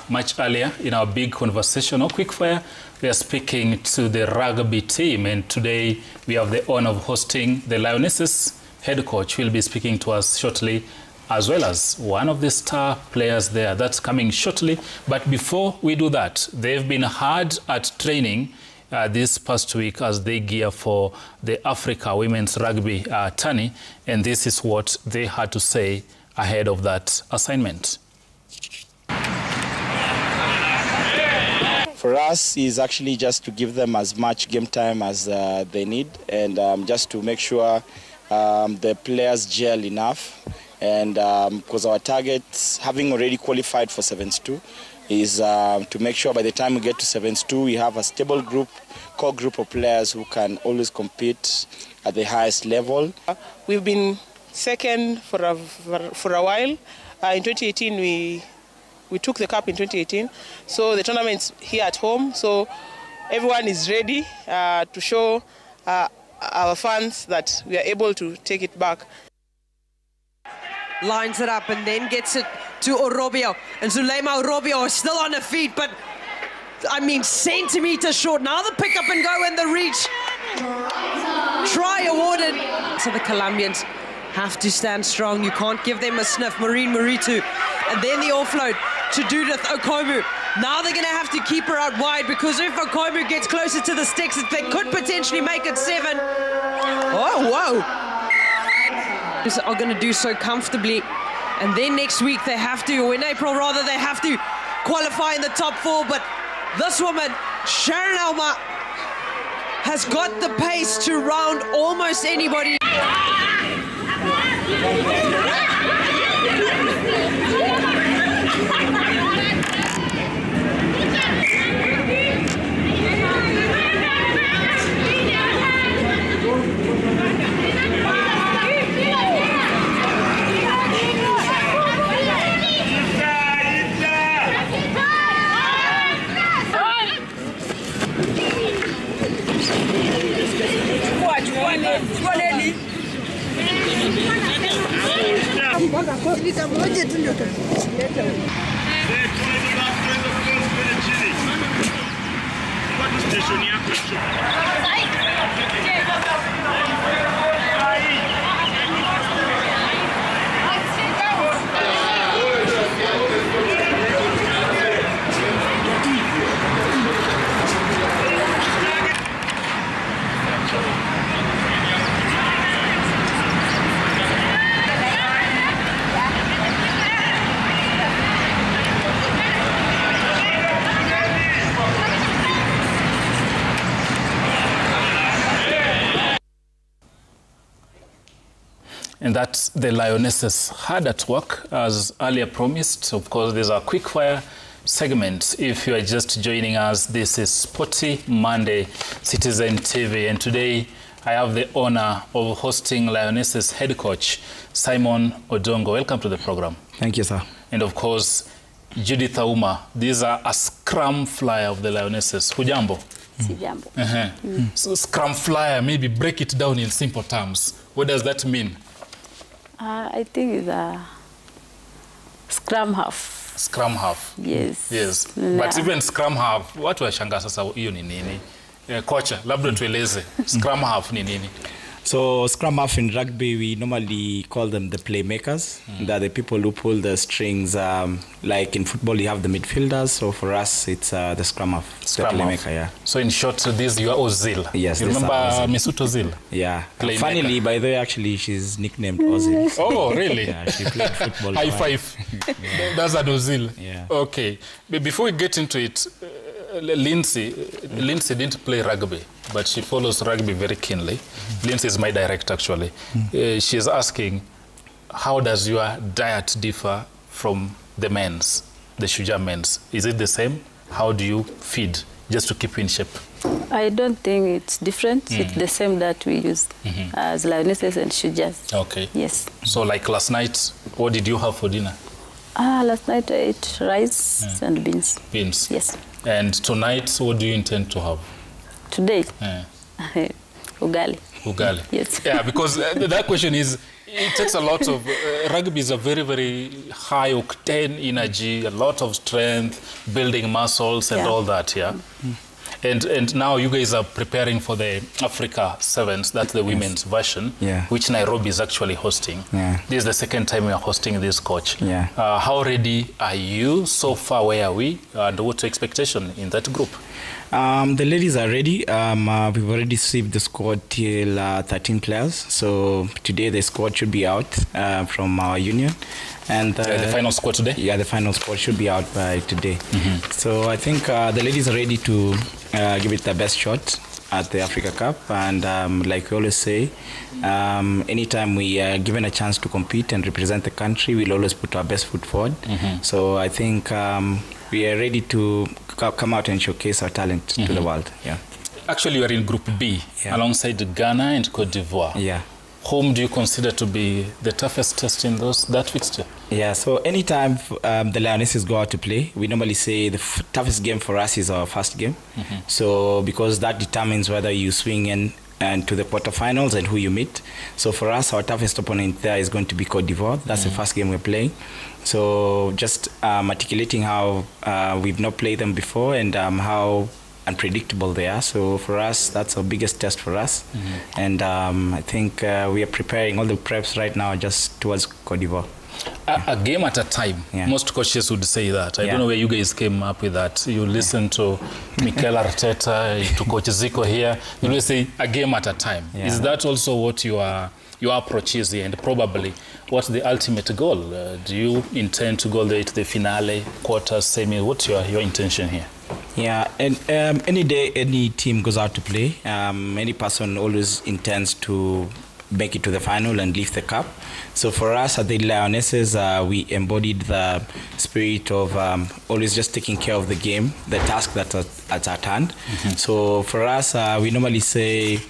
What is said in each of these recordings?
much earlier in our big conversational quickfire, we are speaking to the rugby team, and today we have the honor of hosting the Lionesses head coach. Will be speaking to us shortly, as well as one of the star players there. That's coming shortly. But before we do that, they've been hard at training this past week as they gear for the Africa Women's Rugby tourney, and this is what they had to say ahead of that assignment. For us, is actually just to give them as much game time as they need, and just to make sure the players gel enough. And because our target, having already qualified for Sevens 2, is to make sure by the time we get to Sevens 2, we have a stable group, core group of players who can always compete at the highest level. We've been second for a while. In 2018, we took the cup in 2018. So the tournament's here at home. So everyone is ready to show our fans that we are able to take it back. Lines it up and then gets it to Orobio. And Zulema Orobio is still on her feet, but I mean centimeters short. Now the pick up and go and the reach. Try awarded. So the Colombians have to stand strong. You can't give them a sniff. Maureen Maritu. And then the offload to Judith Okomu. Now they're going to have to keep her out wide, because if Okomu gets closer to the sticks, they could potentially make it 7. Oh, whoa. Are going to do so comfortably, and then next week they have to, or in April rather, they have to qualify in the top 4. But this woman, Sharon Elma, has got the pace to round almost anybody. And that's the Lionesses hard at work, as earlier promised. Of course, there's a quickfire segment. If you are just joining us, this is Sporty Monday, Citizen TV. And today, I have the honor of hosting Lionesses head coach, Simon Odongo. Welcome to the program. Thank you, sir. And of course, Judith Auma. These are a scrum flyer of the Lionesses. Hujambo? Sijambo. So scrum flyer, maybe break it down in simple terms. What does that mean? I think it's a scrum half. Scrum half. Yes. Yes. But even scrum half, watu washanga sasa hiyo ni nini? Kocha, labda tueleze. Scrum half ni nini? So scrum half in rugby, we normally call them the playmakers. They're the people who pull the strings. Like in football, you have the midfielders. So for us, it's the scrum half. Scrum the playmaker, half. yeah. So in short, this you are Ozil. Yes. You remember Mesut Ozil? Yeah. Playmaker. Funnily, by the way, actually, she's nicknamed Ozil. Oh, really? Yeah, she played football. High five. Yeah. That's an Ozil. Yeah. Okay. But before we get into it, Lindsay didn't play rugby, but she follows rugby very keenly. Lindsay is my director, actually. She's asking, how does your diet differ from the men's, the Shujaa men's? Is it the same? How do you feed just to keep in shape? I don't think it's different. It's the same that we use as Lionesses and Shujaas. Okay. Yes. So like last night, what did you have for dinner? Last night I ate rice and beans. Beans? Yes. And tonight, what do you intend to have? Today? Ugali. Ugali? Yes. Yeah, because that question is, It takes a lot of... rugby is a very, very high octane energy, a lot of strength, building muscles and all that, yeah? And now you guys are preparing for the Africa Sevens, that's the women's version, which Nairobi is actually hosting. This is the second time we are hosting this, coach. How ready are you? So far, where are we? And what's your expectation in that group? The ladies are ready. We've already received the squad till 13 players. So today the squad should be out from our union. And the final squad today? Yeah, the final squad should be out by today. So I think the ladies are ready to give it their best shot at the Africa Cup. And like we always say, anytime we are given a chance to compete and represent the country, we'll always put our best foot forward. So I think we are ready to come out and showcase our talent to the world. Actually, you are in Group B alongside Ghana and Cote d'Ivoire. Whom do you consider to be the toughest test in that fixture? So anytime the Lionesses go out to play, we normally say the toughest game for us is our first game. So because that determines whether you swing in and to the quarterfinals and who you meet. So for us, our toughest opponent there is going to be Cote d'Ivoire. That's the first game we're playing. So just articulating how we've not played them before and how unpredictable they are. So for us, that's our biggest test for us. And I think we are preparing all the preps right now just towards Cote d'Ivoire. A game at a time. Most coaches would say that. I don't know where you guys came up with that. You listen to Mikel Arteta, to Coach Zico here. You will say a game at a time. Is that also what your approach is here? And probably what's the ultimate goal? Do you intend to go there to the finale, quarters, semi? What's your intention here? And any day any team goes out to play, any person always intends to make it to the final and lift the cup. So for us at the Lionesses, we embodied the spirit of always just taking care of the game, the task that's at hand. So for us, we normally say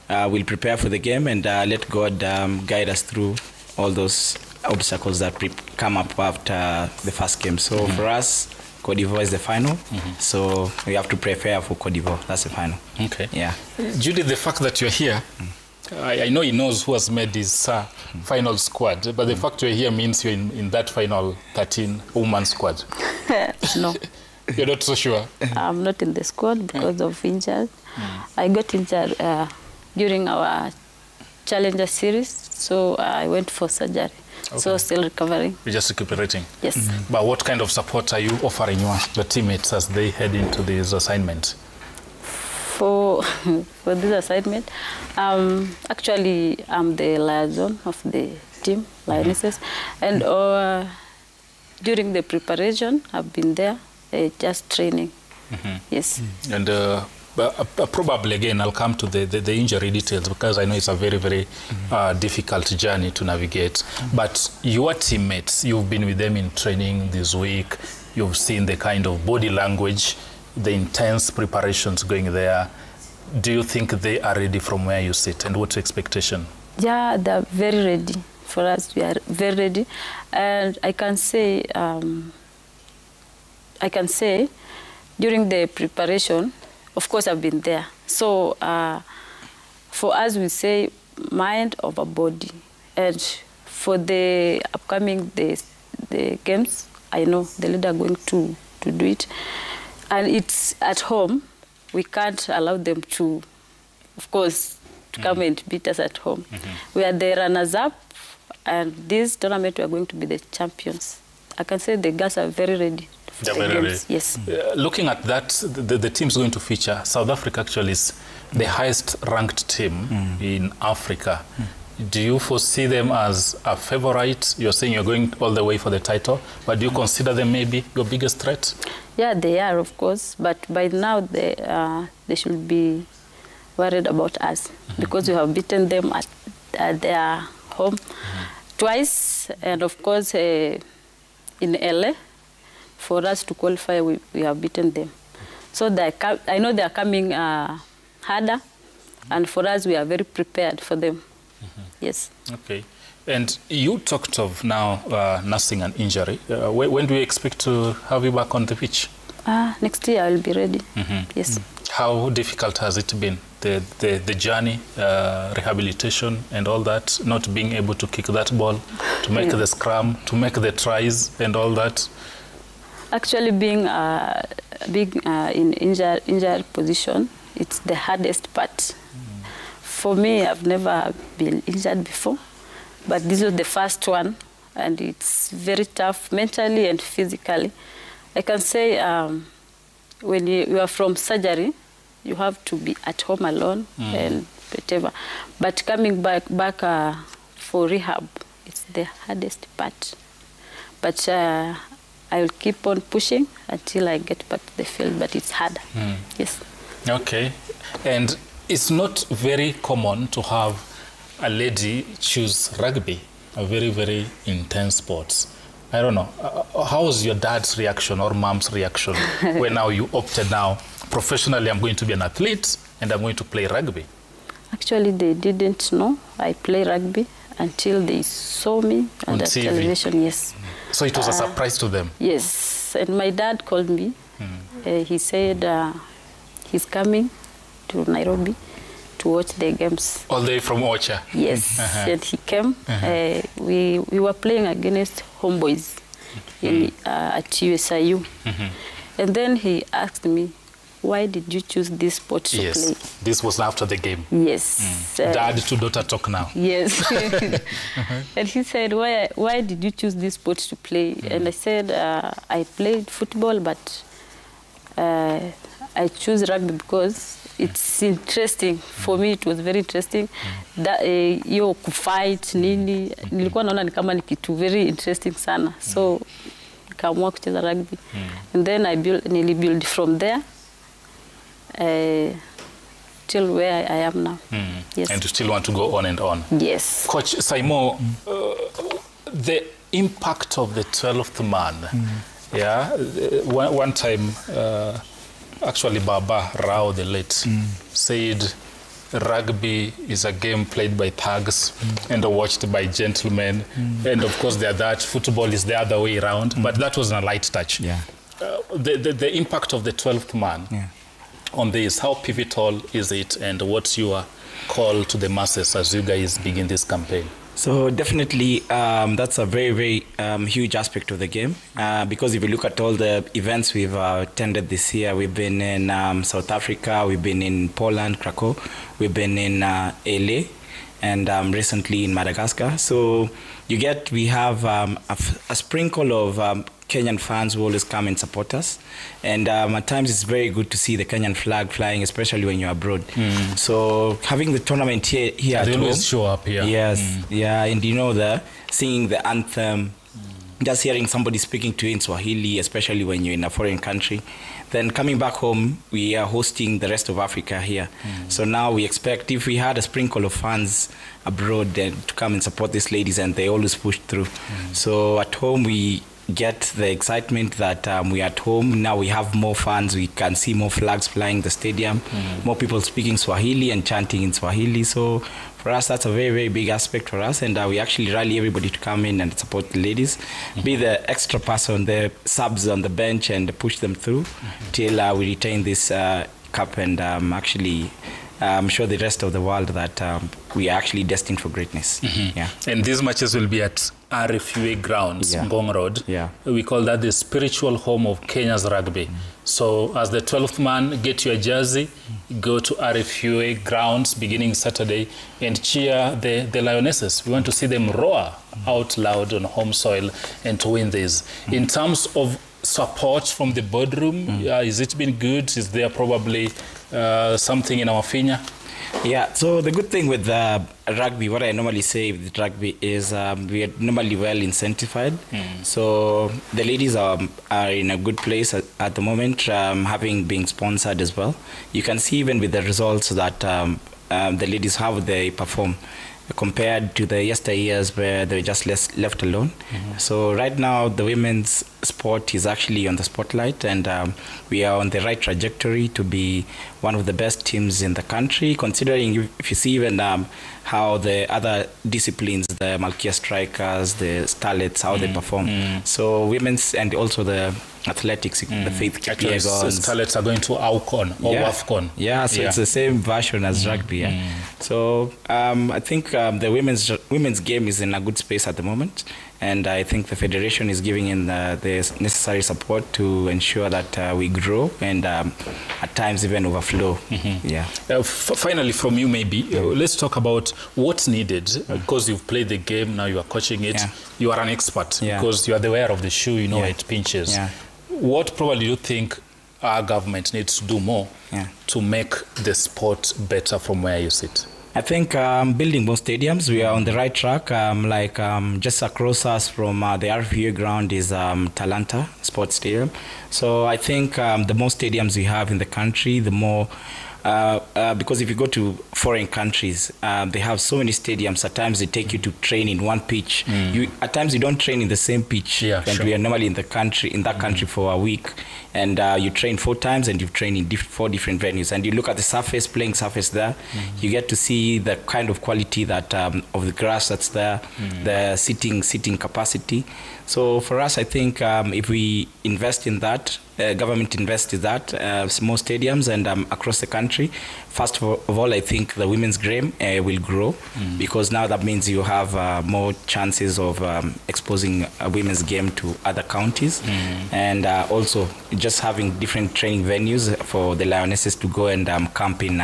we'll prepare for the game and let God guide us through all those obstacles that come up after the first game. So for us, Cote d'Ivoire is the final, so we have to prepare for Cote d'Ivoire. That's the final. Judy, the fact that you're here, I know he knows who has made his final squad, but the fact you're here means you're in that final 13-woman squad. No. You're not so sure? I'm not in the squad because of injury. I got injured during our Challenger series, so I went for surgery. So still recovering. You're just recuperating? Yes. But what kind of support are you offering your teammates as they head into this assignment? For this assignment, actually I'm the liaison of the team, Lionesses, and during the preparation I've been there, just training. Yes. And probably again I'll come to the injury details because I know it's a very, very difficult journey to navigate. But your teammates, you've been with them in training this week, you've seen the kind of body language, the intense preparations going there. Do you think they are ready from where you sit, and what's your expectation? Yeah, they're very ready. For us, we are very ready. And I can say during the preparation, of course, I've been there. So for us, we say mind over body. And for the upcoming the games, I know the leader are going to do it. And it's at home. We can't allow them to, of course, to come and beat us at home. We are the runners-up, and this tournament we are going to be the champions. I can say the girls are very ready. They're very ready. Yes. Looking at that, the team's going to feature. South Africa actually is the highest ranked team in Africa. Do you foresee them as a favorite? You're saying you're going all the way for the title, but do you consider them maybe your biggest threat? Yeah, they are, of course, but by now they should be worried about us because we have beaten them at their home twice, and of course in LA, for us to qualify, we have beaten them. So I know they are coming harder, and for us, we are very prepared for them. Yes. Okay. And you talked of now nursing an injury. When do you expect to have you back on the pitch? Next year, I'll be ready. Yes. How difficult has it been, the journey, rehabilitation and all that, not being able to kick that ball, to make the scrum, to make the tries and all that? Actually, being in injured position, it's the hardest part. For me, I've never been injured before, but this was the first one, and it's very tough mentally and physically. I can say when you are from surgery, you have to be at home alone and whatever. But coming back for rehab, it's the hardest part. But I will keep on pushing until I get back to the field, but it's hard. Yes. Okay. And it's not very common to have a lady choose rugby, a very, very intense sport. I don't know. How was your dad's reaction or mom's reaction when now you opted now, professionally I'm going to be an athlete and I'm going to play rugby? Actually, they didn't know I play rugby until they saw me on the television, yes. So it was a surprise to them? Yes. And my dad called me. He said he's coming to Nairobi to watch the games. All the way from Ocha? Yes. And he came. We were playing against homeboys at USIU. And then he asked me, why did you choose this sport to play? This was after the game? Yes. Dad to daughter talk now. Yes. And he said, why did you choose this sport to play? And I said, I played football, but I choose rugby because it's interesting. For me, it was very interesting. Yo kufight nini, nilikuwa naona ni kama ni kitu very interesting sana. So nikaamua kucheza rugby. And then I build from there till where I am now. Yes. And you still want to go on and on? Yes. Coach Saimo, the impact of the 12th man. One time, actually Baba Rao, the late, said rugby is a game played by thugs and watched by gentlemen. And of course, football is the other way around. But that was a light touch. The impact of the 12th man on this, how pivotal is it, and what's your call to the masses as you guys begin this campaign? So definitely that's a very, very huge aspect of the game because if you look at all the events we've attended this year, we've been in South Africa, we've been in Poland, Krakow, we've been in LA, and recently in Madagascar. So we have a sprinkle of Kenyan fans who always come and support us, and at times it's very good to see the Kenyan flag flying, especially when you're abroad. So having the tournament here at home, always show up here. Yes, and singing the anthem, just hearing somebody speaking to you in Swahili, especially when you're in a foreign country. Then coming back home, we are hosting the rest of Africa here. So now we expect, if we had a sprinkle of fans abroad, then to come and support these ladies, and they always push through. So at home we get the excitement that we're at home. Now we have more fans, we can see more flags flying the stadium, more people speaking Swahili and chanting in Swahili. So for us, that's a very, very big aspect for us, and we actually rally everybody to come in and support the ladies, be the extra person, the subs on the bench, and push them through till we retain this cup, and actually I'm sure the rest of the world that we are actually destined for greatness. And these matches will be at RFUA grounds, Ngong Road. We call that the spiritual home of Kenya's rugby. So as the 12th man, get your jersey, go to RFUA grounds beginning Saturday and cheer the Lionesses. We want to see them roar out loud on home soil and to win this. In terms of support from the boardroom, has it been good? Is there probably something in our finger? So the good thing with rugby, what I normally say with rugby is we are normally well incentivized. So the ladies are in a good place at the moment, having been sponsored as well. You can see even with the results that the ladies, how they perform compared to the yesteryears where they were just left alone. So right now the women's sport is actually on the spotlight, and we are on the right trajectory to be one of the best teams in the country, considering if you see even how the other disciplines, the Malkia strikers, the starlets, how they perform. So women's and also the athletics, the Faith Actually, Kipyegon. starlets are going to AUCON or WAFCON. Yeah, so it's the same version as rugby. Yeah. So I think the women's game is in a good space at the moment, and I think the federation is giving in the necessary support to ensure that we grow and at times even overflow. Yeah. Finally, from you, maybe let's talk about what's needed because you've played the game, now you are coaching it. You are an expert because you are the wearer of the shoe. You know how it pinches. What probably do you think our government needs to do more to make the sport better from where you sit? I think building more stadiums, we are on the right track. Just across us from the RVA ground is Talanta Sports Stadium. So I think the more stadiums we have in the country, the more, because if you go to foreign countries, they have so many stadiums. At times they take you to train in one pitch. At times you don't train in the same pitch. And we are normally in that country for a week. And you train 4 times and you train in 4 different venues. And you look at the playing surface there, you get to see the kind of quality that of the grass that's there, the sitting capacity. So for us, I think if we invest in that, government invests in that, more stadiums and across the country, first of all, I think the women's game will grow because now that means you have more chances of exposing a women's game to other counties and also just having different training venues for the Lionesses to go and camp in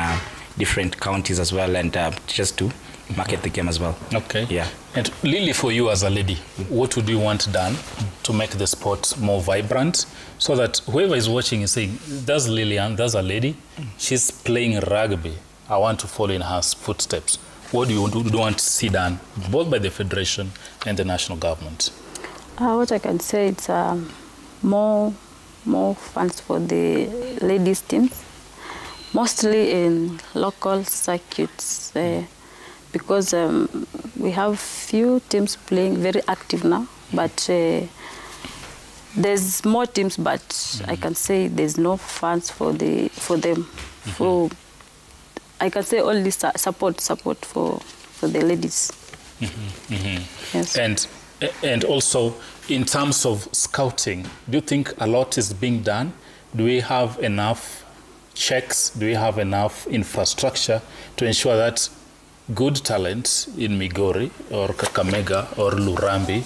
different counties as well and just to market the game as well. Okay. Yeah. And Lily, for you as a lady, what would you want done to make the sport more vibrant so that whoever is watching is saying, there's Lillian, there's a lady, she's playing rugby. I want to follow in her footsteps. What do you want to see done, both by the federation and the national government? What I can say is more funds for the ladies teams, mostly in local circuits. Because we have few teams playing very active now, but there's more teams, but I can say there's no funds for them. So I can say only support for the ladies. Yes. And also in terms of scouting, do you think a lot is being done? Do we have enough checks? Do we have enough infrastructure to ensure that good talent in Migori or Kakamega or Lurambi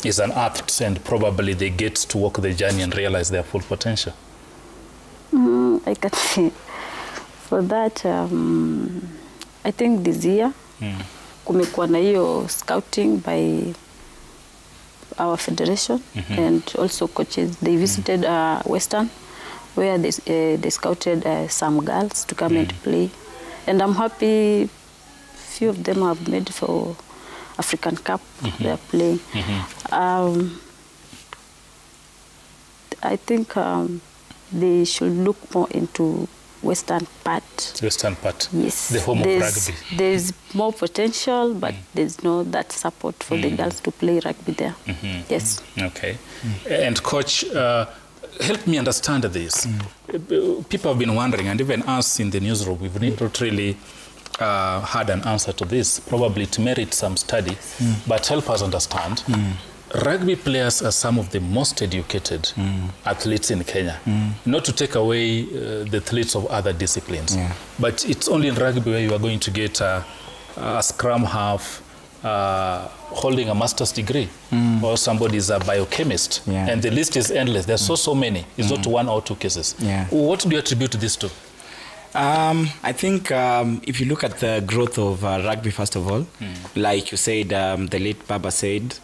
is unearthed and probably they get to walk the journey and realize their full potential? I can say for that, I think this year kumekuwa na hiyo scouting by our federation and also coaches. They visited Western where they scouted some girls to come and play. And I'm happy few of them have made for African Cup. They are playing. I think they should look more into Western part. Western part? Yes. The home of rugby. There's more potential, but there's no that support for the girls to play rugby there. Yes. Okay. And coach, help me understand this. People have been wondering, and even us in the newsroom, we've not really had an answer to this. Probably it merits some study, but help us understand. Rugby players are some of the most educated athletes in Kenya. Not to take away the athletes of other disciplines, but it's only in rugby where you are going to get a scrum half holding a master's degree, or somebody is a biochemist, and the list is endless. There's so many. It's not 1 or 2 cases. What do you attribute this to? I think if you look at the growth of rugby, first of all, like you said, the late Baba said,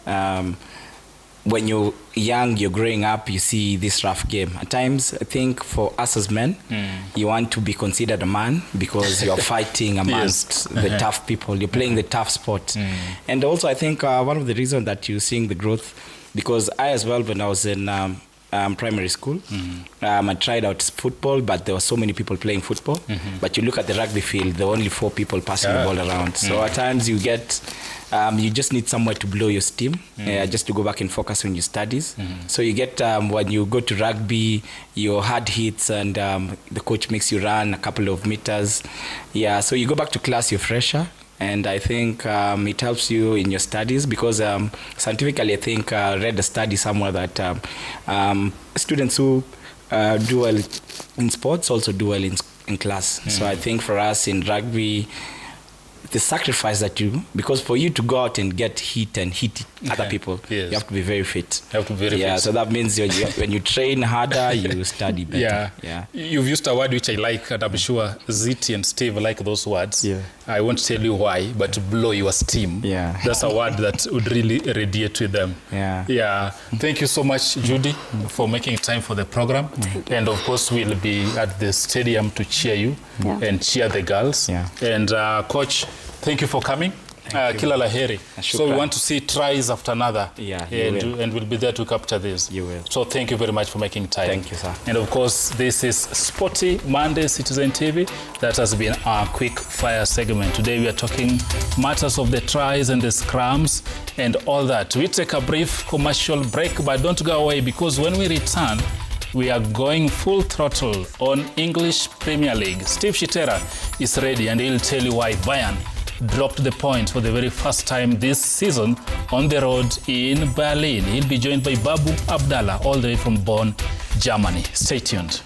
when you're young, you're growing up, you see this rough game. At times, I think for us as men, you want to be considered a man because you're fighting amongst the tough people. You're playing the tough sport. And also, I think one of the reasons that you're seeing the growth, because I as well, when I was in primary school, I tried out football, but there were so many people playing football. But you look at the rugby field, there were only 4 people passing the ball around. So at times you get, you just need somewhere to blow your steam, just to go back and focus on your studies. So you get, when you go to rugby, your hard hits and the coach makes you run a couple of meters. So you go back to class, you're fresher. and I think it helps you in your studies because scientifically, I think I read a study somewhere that students who do well in sports also do well in class. So I think for us in rugby, the sacrifice that you, because for you to go out and get hit other people, you have to be very fit. You have to be very fit. So that means when you train harder, you study better. You've used a word which I like, and I'm sure Ziti and Steve like those words. I won't tell you why, but blow your steam. That's a word that would really radiate with them. Thank you so much, Judy, for making time for the program. And of course, we'll be at the stadium to cheer you and cheer the girls. And Coach, thank you for coming. Kila laheri. So we want to see tries after another. And we'll be there to capture this. You will. So thank you very much for making time. Thank you, sir. And of course, this is Sporty Monday, Citizen TV. That has been our quick fire segment. Today we are talking matters of the tries and the scrums and all that. We take a brief commercial break, but don't go away, because when we return, we are going full throttle on English Premier League. Steve Shitera is ready, and he'll tell you why Bayern dropped the point for the very first time this season on the road in Berlin. He'll be joined by Babu Abdallah all the way from Bonn, Germany. Stay tuned.